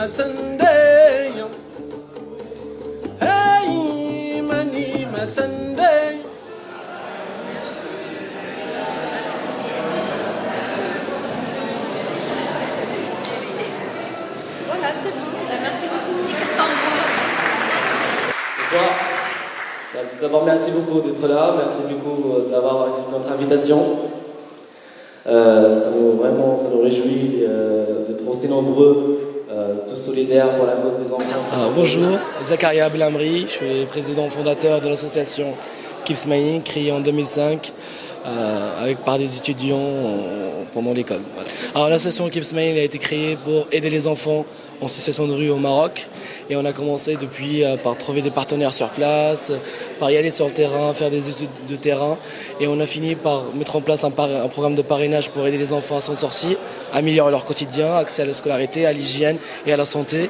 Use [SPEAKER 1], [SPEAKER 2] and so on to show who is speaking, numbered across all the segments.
[SPEAKER 1] Voilà, c'est bon. Merci beaucoup.
[SPEAKER 2] Bonsoir. D'abord, merci beaucoup d'être là. Merci beaucoup d'avoir accepté notre invitation. Ça nous réjouit d'être aussi nombreux, tous solidaires pour la cause des enfants.
[SPEAKER 3] Bonjour, Zakaria Belamri, je suis président fondateur de l'association Keep Smiling, créée en 2005 par des étudiants pendant l'école. Voilà. Alors l'association Keep Smiling a été créée pour aider les enfants en situation de rue au Maroc. Et on a commencé depuis par trouver des partenaires sur place, par y aller sur le terrain, faire des études de terrain. Et on a fini par mettre en place un programme de parrainage pour aider les enfants à s'en sortir, améliorer leur quotidien, accès à la scolarité, à l'hygiène et à la santé.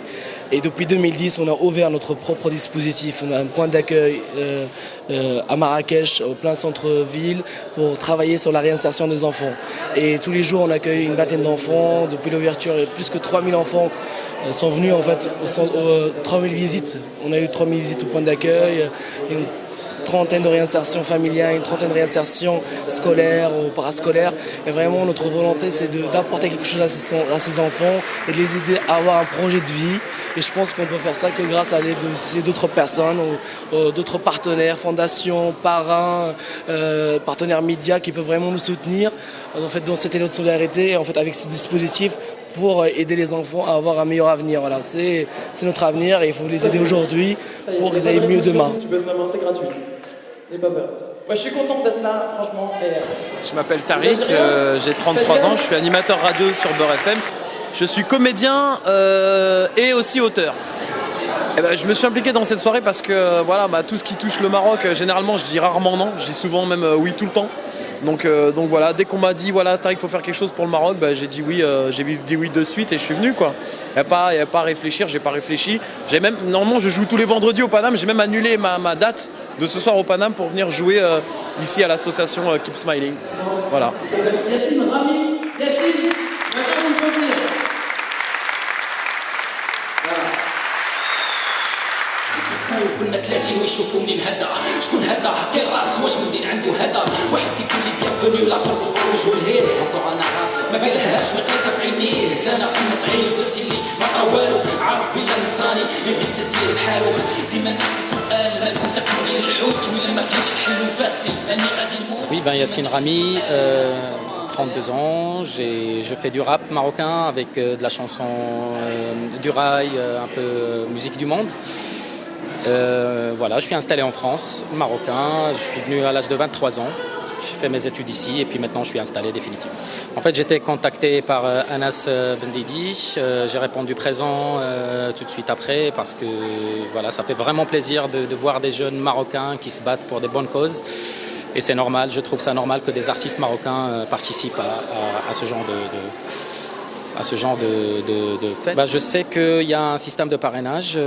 [SPEAKER 3] Et depuis 2010, on a ouvert notre propre dispositif. On a un point d'accueil à Marrakech, au plein centre-ville, pour travailler sur la réinsertion des enfants. Et tous les jours, on accueille une vingtaine d'enfants. Depuis l'ouverture, plus que 3000 enfants sont venus en fait, 3000 visites. On a eu 3000 visites au point d'accueil, une trentaine de réinsertions familiales, une trentaine de réinsertions scolaires ou parascolaires. Et vraiment, notre volonté, c'est d'apporter quelque chose à ces enfants et de les aider à avoir un projet de vie. Et je pense qu'on peut faire ça que grâce à l'aide d'autres personnes, d'autres partenaires, fondations, parrains, partenaires médias qui peuvent vraiment nous soutenir en fait, dans cette élan de solidarité en fait, avec ce dispositif pour aider les enfants à avoir un meilleur avenir. Voilà, c'est notre avenir et il faut les aider aujourd'hui pour qu'ils aillent mieux demain.
[SPEAKER 2] Tu peux vraiment, c'est gratuit. N'aie pas peur.
[SPEAKER 4] Moi, je suis content d'être là, franchement.
[SPEAKER 5] Je m'appelle Tariq, j'ai 33 ans, je suis animateur radio sur Beurre FM. Je suis comédien et aussi auteur. Et ben, je me suis impliqué dans cette soirée parce que voilà, tout ce qui touche le Maroc, généralement, je dis rarement non, je dis souvent même oui tout le temps. Donc voilà, dès qu'on m'a dit voilà Tariq, il faut faire quelque chose pour le Maroc, j'ai dit oui, j'ai dit oui de suite et je suis venu quoi. Il n'y a pas à réfléchir, j'ai pas réfléchi. Normalement je joue tous les vendredis au Paname, j'ai même annulé ma date de ce soir au Paname pour venir jouer ici à l'association Keep Smiling. Voilà.
[SPEAKER 4] Yassine Rami, Yassine, maintenant on peut venir.
[SPEAKER 6] كنا 30 ويشوفوني نهدى شكون هذا حكي الراس واش مدين عنده هذا واحد كيقول لي بيانفوني الاخر وجهو الهير هضو انا عارف ما بالهاش ما لقيتها في عينيه انا فهمت عيني ودرتي لي ما طرا والو عارف بلا نصراني يبغيك تدير بحالو ديما نفس السؤال مالكم تاكلوا غير الحوت ولا ما كاينش الحل وفاسي اني غادي نموت.
[SPEAKER 7] Oui, Yassine Rami, 32 ans, je fais du rap marocain avec de la chanson du rail, un peu musique du monde. Voilà, je suis installé en France, marocain, je suis venu à l'âge de 23 ans, je fais mes études ici et puis maintenant je suis installé définitivement. En fait, j'étais contacté par Anas Bendidi, j'ai répondu présent tout de suite après parce que voilà, ça fait vraiment plaisir de voir des jeunes marocains qui se battent pour des bonnes causes. Et c'est normal, je trouve ça normal que des artistes marocains participent à ce genre de fête. Je sais qu'il y a un système de parrainage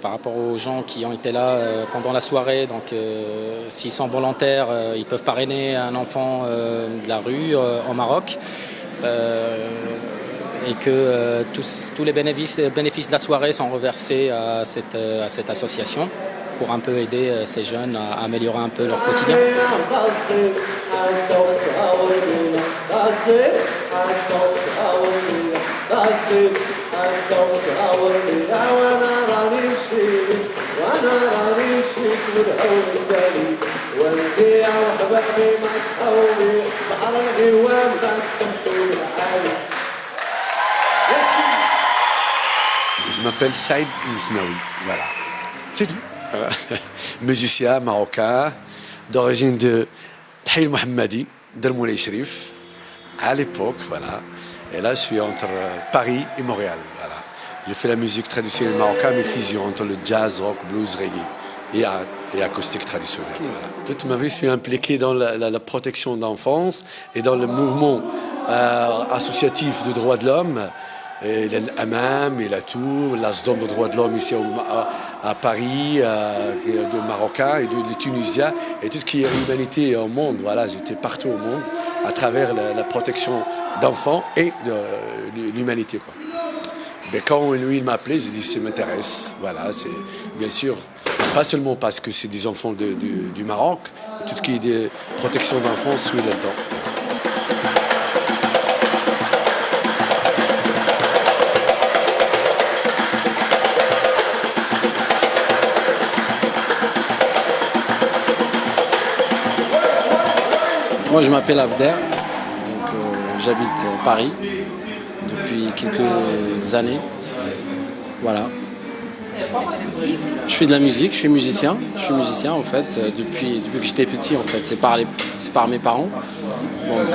[SPEAKER 7] par rapport aux gens qui ont été là pendant la soirée. Donc s'ils sont volontaires, ils peuvent parrainer un enfant de la rue au Maroc. Et que tous les bénéfices de la soirée sont reversés à cette association pour un peu aider ces jeunes à améliorer un peu leur quotidien.
[SPEAKER 8] Je m'appelle Saïd Msnaoui, voilà. C'est tout. Musicien marocain d'origine de Haïl Mohammadi, de Moulay Sherif, à l'époque, voilà. Et là, je suis entre Paris et Montréal, voilà. Je fais la musique traditionnelle marocaine, mais fusion entre le jazz, rock, blues, reggae et acoustique traditionnelle. Voilà. Toute ma vie, je suis impliqué dans la protection d'enfance et dans le mouvement associatif de droits de l'homme. L'Amam, et la Tour, l'Asdom de droits de l'homme ici à Paris, de Marocains et de Tunisiens, et tout ce qui est humanité au monde. Voilà, j'étais partout au monde à travers la protection d'enfants et de l'humanité, quoi. Mais quand lui il m'a appelé, j'ai dit ça m'intéresse. Voilà, c'est bien sûr pas seulement parce que c'est des enfants du Maroc, tout ce qui est de protection d'enfance, oui là-dedans.
[SPEAKER 9] Moi je m'appelle Abder, j'habite Paris depuis quelques années. Voilà. Je fais de la musique, je suis musicien en fait depuis que j'étais petit en fait. C'est par mes parents. Donc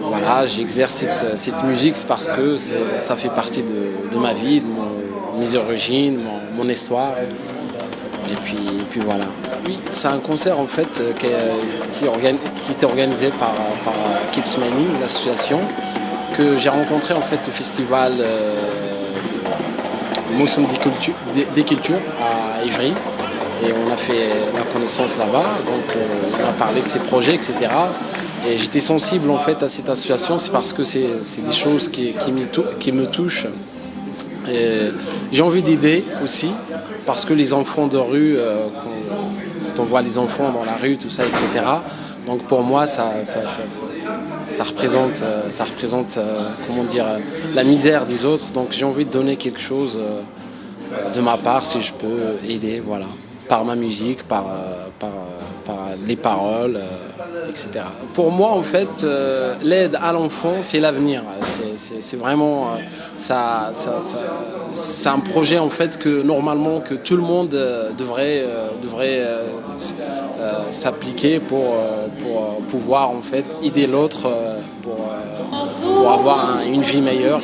[SPEAKER 9] voilà, j'exerce cette musique, c'est parce que ça fait partie de ma vie, de mes origines, mon histoire. Et puis voilà. Oui, c'est un concert en fait qui était organisé par Keeps Smiling, l'association, que j'ai rencontré en fait au festival Mousson des Cultures à Ivry. Et on a fait la connaissance là-bas, donc on a parlé de ses projets, etc. Et j'étais sensible en fait à cette association, c'est parce que c'est des choses qui me touchent. J'ai envie d'aider aussi, parce que les enfants de rue, quand on voit les enfants dans la rue, tout ça, etc. Donc pour moi, ça représente, comment dire, la misère des autres. Donc j'ai envie de donner quelque chose de ma part, si je peux aider, voilà, par ma musique, par les paroles, etc. Pour moi, en fait, l'aide à l'enfant, c'est l'avenir. C'est vraiment, c'est un projet en fait que normalement que tout le monde devrait s'appliquer pour pouvoir en fait aider l'autre pour avoir une vie meilleure.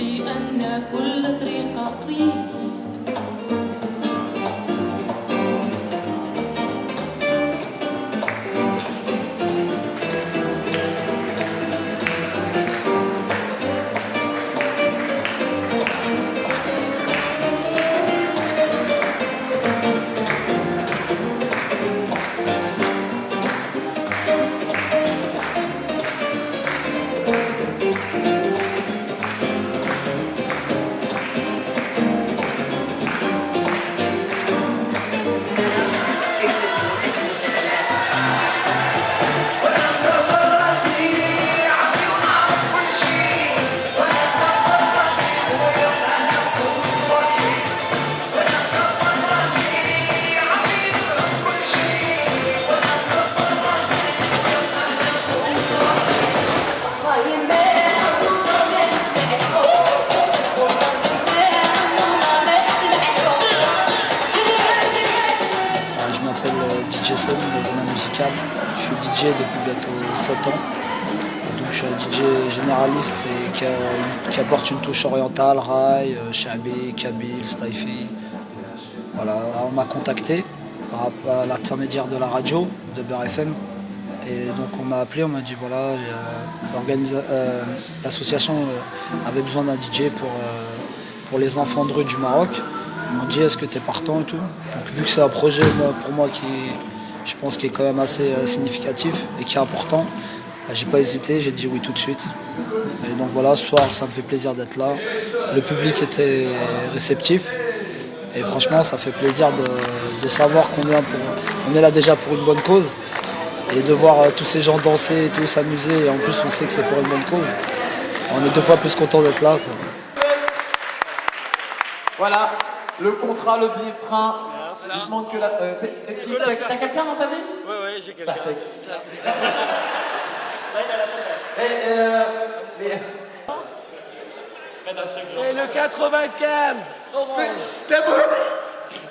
[SPEAKER 10] Je suis DJ depuis bientôt 7 ans. Donc je suis un DJ généraliste et qui apporte une touche orientale, raï, shabi, kabyle, staifi. Voilà, on m'a contacté par l'intermédiaire de la radio, de Beurre FM. Et donc on m'a appelé, on m'a dit voilà, l'association avait besoin d'un DJ pour les enfants de rue du Maroc. Ils m'ont dit est-ce que tu es partant et tout. Donc vu que c'est un projet pour moi qui je pense qu'il est quand même assez significatif et qui est important. J'ai pas hésité, j'ai dit oui tout de suite. Et donc voilà, ce soir, ça me fait plaisir d'être là. Le public était réceptif et franchement, ça fait plaisir de savoir on est là déjà pour une bonne cause et de voir tous ces gens danser et tout, s'amuser. Et en plus, on sait que c'est pour une bonne cause. On est 2 fois plus content d'être là, quoi.
[SPEAKER 4] Voilà, le contrat, le billet de train. Il demande que la. T'as quelqu'un dans ta vie?
[SPEAKER 11] Oui, j'ai quelqu'un.
[SPEAKER 4] Et le 95 orange.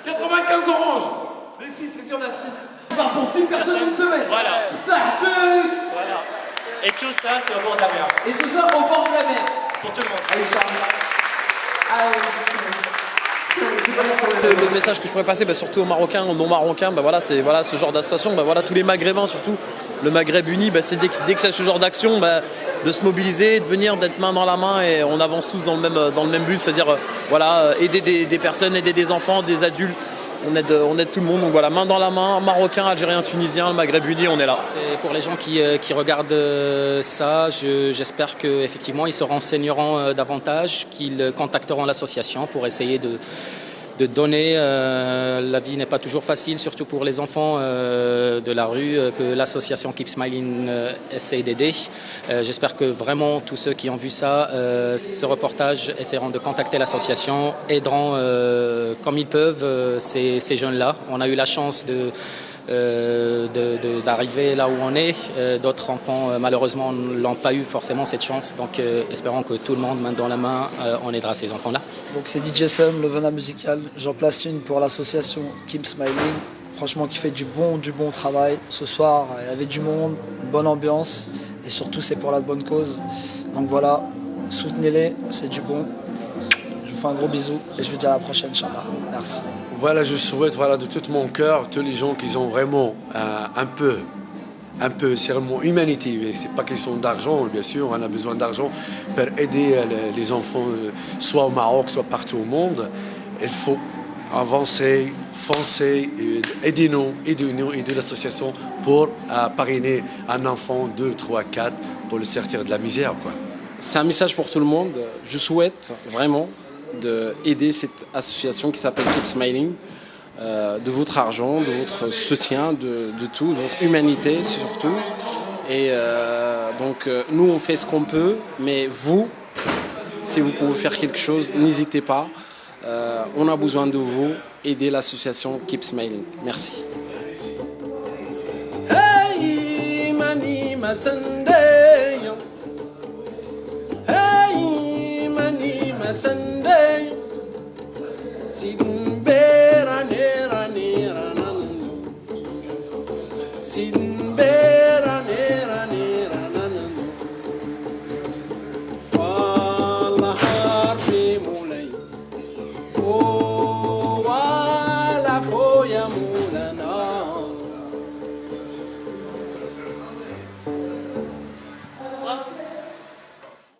[SPEAKER 4] 95 orange. Les 6, c'est sûr, on a 6. On part pour 6 personnes une semaine.
[SPEAKER 11] Voilà.
[SPEAKER 4] Ça peut.
[SPEAKER 11] Voilà. Et tout ça, c'est au bord de la mer.
[SPEAKER 4] Et tout ça au bord de la mer.
[SPEAKER 11] Pour tout le monde.
[SPEAKER 4] Allez, Charles.
[SPEAKER 5] Le message que je pourrais passer, surtout aux Marocains, aux non-Marocains, voilà, c'est voilà, ce genre d'association, voilà, tous les Maghrébins surtout, le Maghreb uni, c'est dès que c'est ce genre d'action, de se mobiliser, de venir, d'être main dans la main et on avance tous dans le même but, c'est-à-dire voilà, aider des personnes, aider des enfants, des adultes, on aide tout le monde. Donc voilà, main dans la main, Marocains, Algériens, Tunisiens, le Maghreb uni, on est là.
[SPEAKER 7] C'est pour les gens qui regardent ça, j'espère qu'effectivement ils se renseigneront davantage, qu'ils contacteront l'association pour essayer de donner. La vie n'est pas toujours facile, surtout pour les enfants de la rue, que l'association Keep Smiling essaie d'aider. J'espère que vraiment tous ceux qui ont vu ça, ce reportage, essaieront de contacter l'association, aideront comme ils peuvent ces jeunes-là. On a eu la chance d'arriver là où on est. D'autres enfants, malheureusement, n'ont pas eu forcément cette chance. Donc, espérons que tout le monde, main dans la main, on aidera ces enfants-là.
[SPEAKER 10] Donc, c'est DJ Sam, le venin musical. J'en place une pour l'association Keep Smiling. Franchement, qui fait du bon travail. Ce soir, il y avait du monde, une bonne ambiance. Et surtout, c'est pour la bonne cause. Donc voilà, soutenez-les, c'est du bon. Je vous fais un gros bisou et je vous dis à la prochaine, Inch'Allah. Merci.
[SPEAKER 8] Voilà, je souhaite de tout mon cœur, tous les gens qui ont vraiment un peu, c'est vraiment humanité. C'est pas question d'argent, bien sûr, on a besoin d'argent pour aider les enfants, soit au Maroc, soit partout au monde. Il faut avancer, foncer, aidez-nous, aider l'association pour parrainer un enfant, 2, 3, 4, pour le sortir de la misère, quoi.
[SPEAKER 9] C'est un message pour tout le monde. Je souhaite vraiment d'aider cette association qui s'appelle Keep Smiling, de votre argent, de votre soutien, de tout, de votre humanité surtout. Et donc nous on fait ce qu'on peut, mais vous, si vous pouvez faire quelque chose, n'hésitez pas. On a besoin de vous. Aidez l'association Keep Smiling. Merci. Hey, mani masandey. Hey, mani masandey. Sidin bera nera nera nan. Sidin bera nera nera nan. Wallah harbi mulay. Oh.